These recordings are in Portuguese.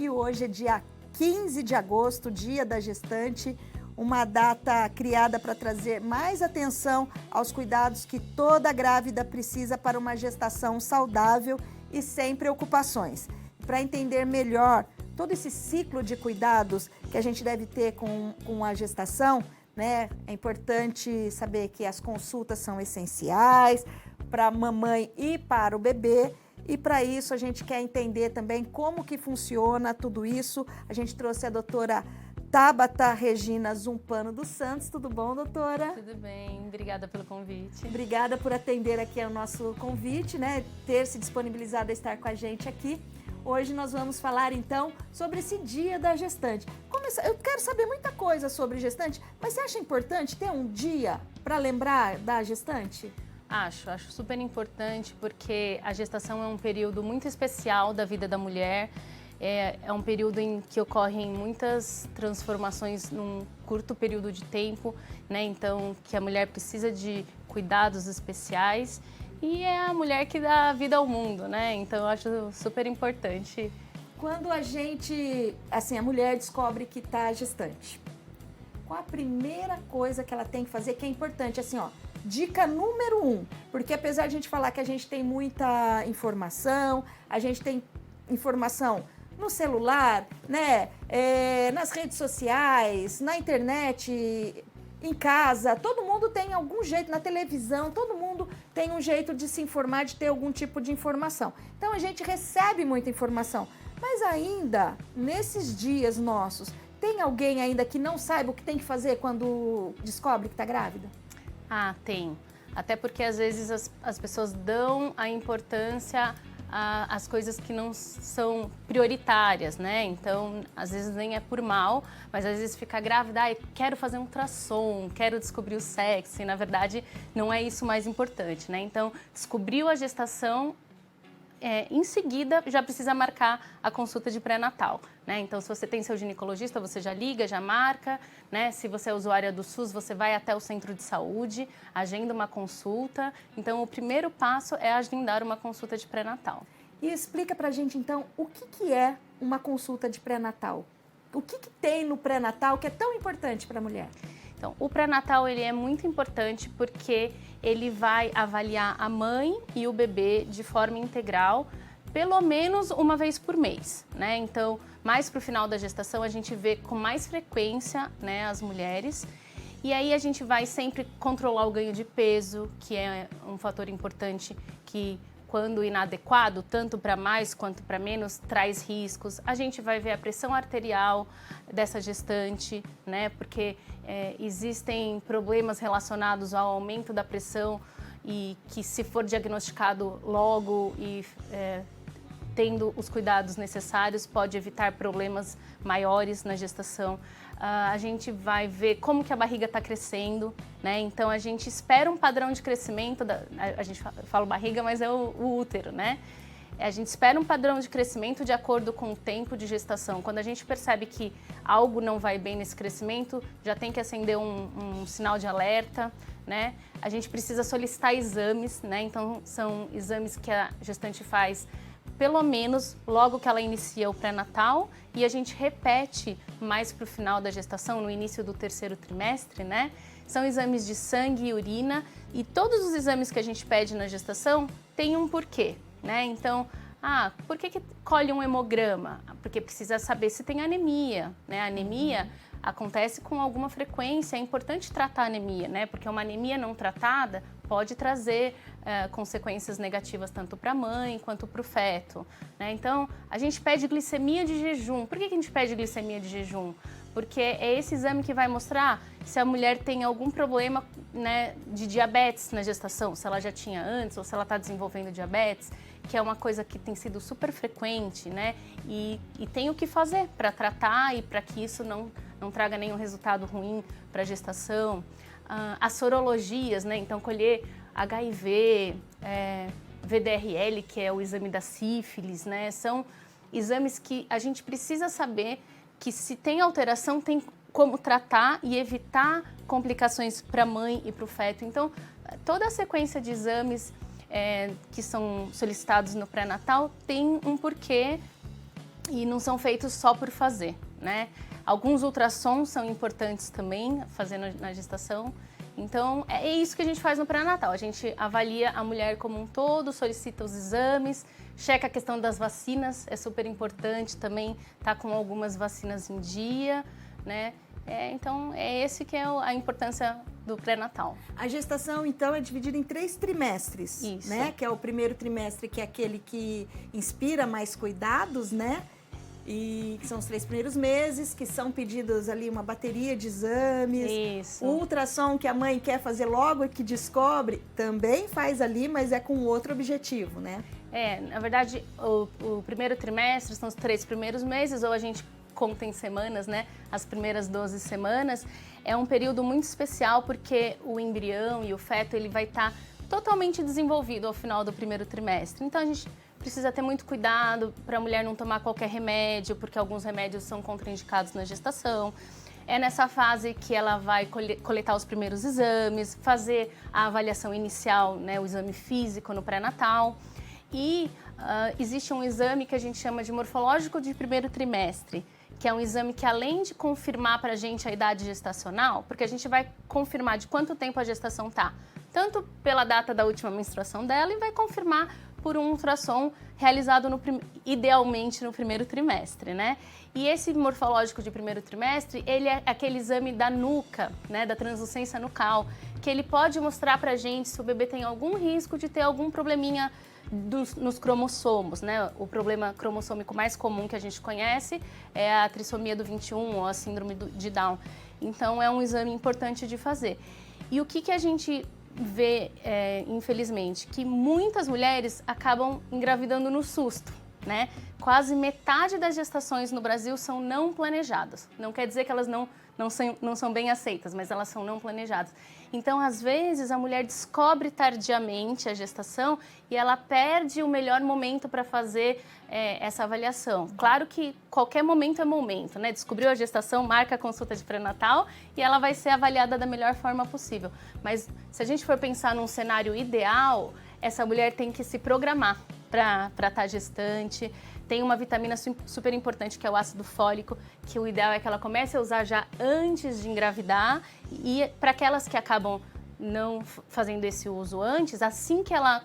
e hoje é dia 15 de agosto, Dia da Gestante, uma data criada para trazer mais atenção aos cuidados que toda grávida precisa para uma gestação saudável e sem preocupações. Para entender melhor todo esse ciclo de cuidados que a gente deve ter com a gestação, né? É importante saber que as consultas são essenciais para a mamãe e para o bebê. E para isso a gente quer entender também como que funciona tudo isso. A gente trouxe a doutora Tabata Regina Zumpano dos Santos. Tudo bom, doutora? Tudo bem, obrigada pelo convite. Obrigada por atender aqui ao nosso convite, né? Ter se disponibilizado a estar com a gente aqui. Hoje nós vamos falar então sobre esse Dia da Gestante. Eu quero saber muita coisa sobre gestante, mas você acha importante ter um dia para lembrar da gestante? Acho super importante porque a gestação é um período muito especial da vida da mulher. É um período em que ocorrem muitas transformações num curto período de tempo, né? Então, que a mulher precisa de cuidados especiais e é a mulher que dá vida ao mundo, né? Então, eu acho super importante. Quando a mulher descobre que está gestante, qual a primeira coisa que ela tem que fazer que é importante? Assim, ó, dica número 1, porque apesar de a gente falar que a gente tem muita informação, a gente tem informação no celular, né, nas redes sociais, na internet, em casa, todo mundo tem algum jeito, na televisão, todo mundo tem um jeito de se informar, de ter algum tipo de informação. Então a gente recebe muita informação, mas ainda, nesses dias nossos, tem alguém ainda que não saiba o que tem que fazer quando descobre que está grávida? Ah, tem. Até porque às vezes as pessoas dão a importância às coisas que não são prioritárias, né? Então, às vezes nem é por mal, mas às vezes fica grávida, quero fazer um ultrassom, quero descobrir o sexo, e na verdade não é isso o mais importante, né? Então, descobriu a gestação, em seguida já precisa marcar a consulta de pré-natal, né? Então, se você tem seu ginecologista, você já liga, já marca, né? Se você é usuária do SUS, você vai até o centro de saúde, agenda uma consulta. Então, o primeiro passo é agendar uma consulta de pré-natal. E explica pra gente, então, o que é uma consulta de pré-natal? O que tem no pré-natal que é tão importante para a mulher? Então, o pré-natal ele é muito importante porque ele vai avaliar a mãe e o bebê de forma integral, pelo menos uma vez por mês, né? Então, mais para o final da gestação, a gente vê com mais frequência, né, as mulheres. E aí a gente vai sempre controlar o ganho de peso, que é um fator importante que, quando inadequado, tanto para mais quanto para menos, traz riscos. A gente vai ver a pressão arterial dessa gestante, né? Porque existem problemas relacionados ao aumento da pressão e que, se for diagnosticado logo e tendo os cuidados necessários, pode evitar problemas maiores na gestação. A gente vai ver como que a barriga está crescendo, né? Então, a gente espera um padrão de crescimento, a gente fala barriga, mas é o útero, né? A gente espera um padrão de crescimento de acordo com o tempo de gestação. Quando a gente percebe que algo não vai bem nesse crescimento, já tem que acender um sinal de alerta, né? A gente precisa solicitar exames, né? Então, são exames que a gestante faz pelo menos logo que ela inicia o pré-natal, e a gente repete mais para o final da gestação, no início do terceiro trimestre, né? São exames de sangue e urina, e todos os exames que a gente pede na gestação têm um porquê, né? Então, por que colhe um hemograma? Porque precisa saber se tem anemia, né? A anemia acontece com alguma frequência, é importante tratar a anemia, né? Porque uma anemia não tratada pode trazer consequências negativas tanto para a mãe quanto para o feto, né? Então, a gente pede glicemia de jejum. Por que a gente pede glicemia de jejum? Porque é esse exame que vai mostrar se a mulher tem algum problema, né, de diabetes na gestação, se ela já tinha antes ou se ela está desenvolvendo diabetes, que é uma coisa que tem sido super frequente, né? E tem o que fazer para tratar e para que isso não traga nenhum resultado ruim para a gestação. As sorologias, né? Então, colher HIV, VDRL, que é o exame da sífilis, né? São exames que a gente precisa saber que, se tem alteração, tem como tratar e evitar complicações para a mãe e para o feto. Então, toda a sequência de exames que são solicitados no pré-natal tem um porquê e não são feitos só por fazer, né? Alguns ultrassons são importantes também, fazendo na gestação. Então, é isso que a gente faz no pré-natal. A gente avalia a mulher como um todo, solicita os exames, checa a questão das vacinas, é super importante também estar com algumas vacinas em dia, né? Então, esse que é a importância do pré-natal. A gestação, então, é dividida em 3 trimestres, Isso. né? Que é o primeiro trimestre, que é aquele que inspira mais cuidados, né? E que são os 3 primeiros meses, que são pedidos ali uma bateria de exames. Isso. O ultrassom que a mãe quer fazer logo que descobre, também faz ali, mas é com outro objetivo, né? Na verdade, o primeiro trimestre são os 3 primeiros meses, ou a gente conta em semanas, né? As primeiras 12 semanas. É um período muito especial porque o embrião e o feto, ele vai estar totalmente desenvolvido ao final do primeiro trimestre. Então, a gente precisa ter muito cuidado para a mulher não tomar qualquer remédio, porque alguns remédios são contraindicados na gestação. É nessa fase que ela vai coletar os primeiros exames, fazer a avaliação inicial, né, o exame físico no pré-natal. E existe um exame que a gente chama de morfológico de primeiro trimestre, que é um exame que, além de confirmar para a gente a idade gestacional, porque a gente vai confirmar de quanto tempo a gestação está, tanto pela data da última menstruação dela, e vai confirmar por um ultrassom realizado idealmente no primeiro trimestre, né? E esse morfológico de primeiro trimestre, ele é aquele exame da nuca, né, da translucência nucal, que ele pode mostrar pra gente se o bebê tem algum risco de ter algum probleminha nos cromossomos, né? O problema cromossômico mais comum que a gente conhece é a trissomia do 21 ou a síndrome de Down. Então, é um exame importante de fazer. E o que a gente vê, infelizmente, que muitas mulheres acabam engravidando no susto, né? Quase metade das gestações no Brasil são não planejadas. Não quer dizer que elas não são bem aceitas, mas elas são não planejadas. Então, às vezes, a mulher descobre tardiamente a gestação e ela perde o melhor momento para fazer essa avaliação. Claro que qualquer momento é momento, né? Descobriu a gestação, marca a consulta de pré-natal e ela vai ser avaliada da melhor forma possível. Mas se a gente for pensar num cenário ideal, essa mulher tem que se programar para estar gestante. Tem uma vitamina super importante, que é o ácido fólico, que o ideal é que ela comece a usar já antes de engravidar. E para aquelas que acabam não fazendo esse uso antes, assim que ela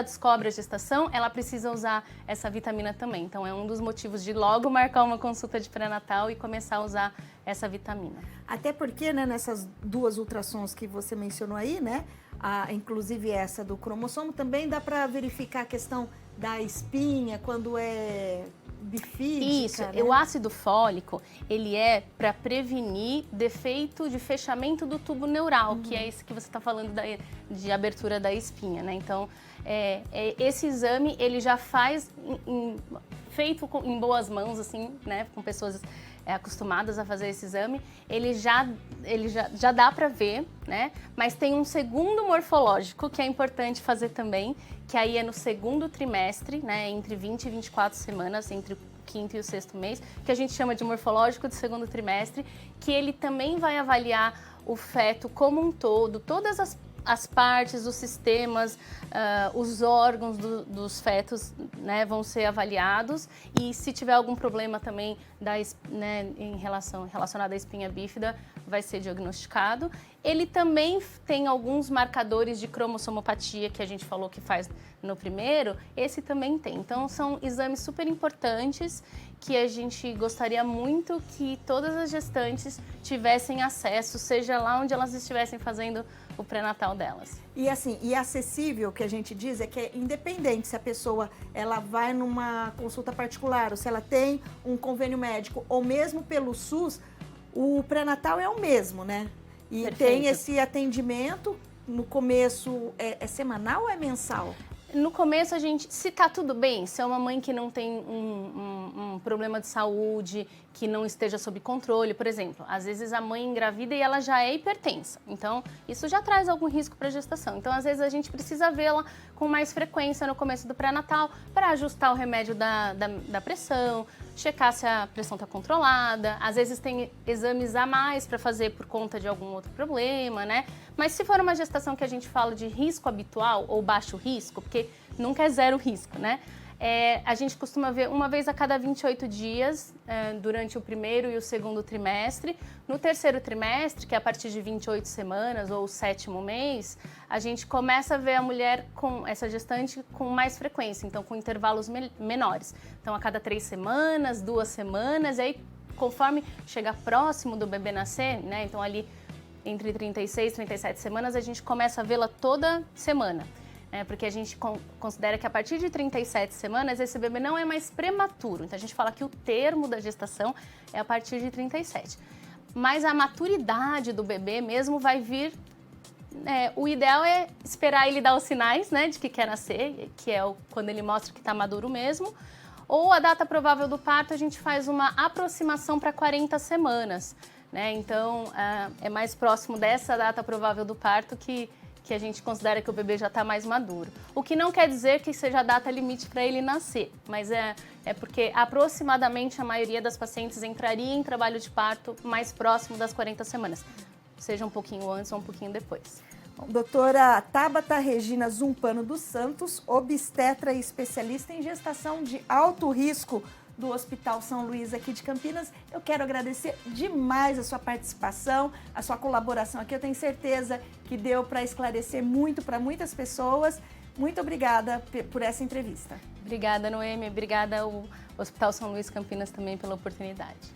descobre a gestação, ela precisa usar essa vitamina também. Então, é um dos motivos de logo marcar uma consulta de pré-natal e começar a usar essa vitamina. Até porque, né, nessas 2 ultrassons que você mencionou aí, né, inclusive essa do cromossomo, também dá para verificar a questão da espinha, quando é bifídica. Isso, né? O ácido fólico, ele é para prevenir defeito de fechamento do tubo neural, que é esse que você está falando de abertura da espinha, né? Então, esse exame, ele já faz feito em boas mãos, assim, né? Com pessoas acostumadas a fazer esse exame, ele já dá para ver, né? Mas tem um segundo morfológico que é importante fazer também, que aí é no segundo trimestre, né? Entre 20 e 24 semanas, entre o 5º e o 6º mês, que a gente chama de morfológico do segundo trimestre, que ele também vai avaliar o feto como um todo, todas as partes, os sistemas, os órgãos dos fetos, né, vão ser avaliados, e se tiver algum problema também relacionado à espinha bífida, vai ser diagnosticado. Ele também tem alguns marcadores de cromossomopatia que a gente falou que faz no primeiro, esse também tem. Então, são exames super importantes que a gente gostaria muito que todas as gestantes tivessem acesso, seja lá onde elas estivessem fazendo o pré-natal delas. E assim, e acessível, que a gente diz, é que é independente se a pessoa ela vai numa consulta particular ou se ela tem um convênio médico ou mesmo pelo SUS, o pré-natal é o mesmo, né? E Perfeito. Tem esse atendimento, no começo é semanal ou é mensal? No começo, se tá tudo bem, se é uma mãe que não tem um problema de saúde, que não esteja sob controle, por exemplo, às vezes a mãe engravida e ela já é hipertensa, então isso já traz algum risco para a gestação. Então, às vezes a gente precisa vê-la com mais frequência no começo do pré-natal para ajustar o remédio da pressão, checar se a pressão está controlada. Às vezes tem exames a mais para fazer por conta de algum outro problema, né? Mas se for uma gestação que a gente fala de risco habitual ou baixo risco, porque nunca é zero risco, né? A gente costuma ver uma vez a cada 28 dias, durante o primeiro e o segundo trimestre. No terceiro trimestre, que é a partir de 28 semanas ou o sétimo mês, a gente começa a ver a mulher com essa gestante com mais frequência, então com intervalos menores. Então, a cada 3 semanas, 2 semanas, e aí conforme chega próximo do bebê nascer, né? Então ali entre 36 e 37 semanas, a gente começa a vê-la toda semana. Porque a gente considera que a partir de 37 semanas esse bebê não é mais prematuro. Então a gente fala que o termo da gestação é a partir de 37. Mas a maturidade do bebê mesmo vai vir. O ideal é esperar ele dar os sinais, né, de que quer nascer, que é quando ele mostra que está maduro mesmo. Ou a data provável do parto, a gente faz uma aproximação para 40 semanas. Né? Então é mais próximo dessa data provável do parto que a gente considera que o bebê já está mais maduro. O que não quer dizer que seja a data limite para ele nascer, mas é porque aproximadamente a maioria das pacientes entraria em trabalho de parto mais próximo das 40 semanas, seja um pouquinho antes ou um pouquinho depois. Doutora Tabata Regina Zumpano dos Santos, obstetra e especialista em gestação de alto risco do Hospital São Luís aqui de Campinas. Eu quero agradecer demais a sua participação, a sua colaboração aqui. Eu tenho certeza que deu para esclarecer muito para muitas pessoas. Muito obrigada por essa entrevista. Obrigada, Noemi. Obrigada ao Hospital São Luís Campinas também pela oportunidade.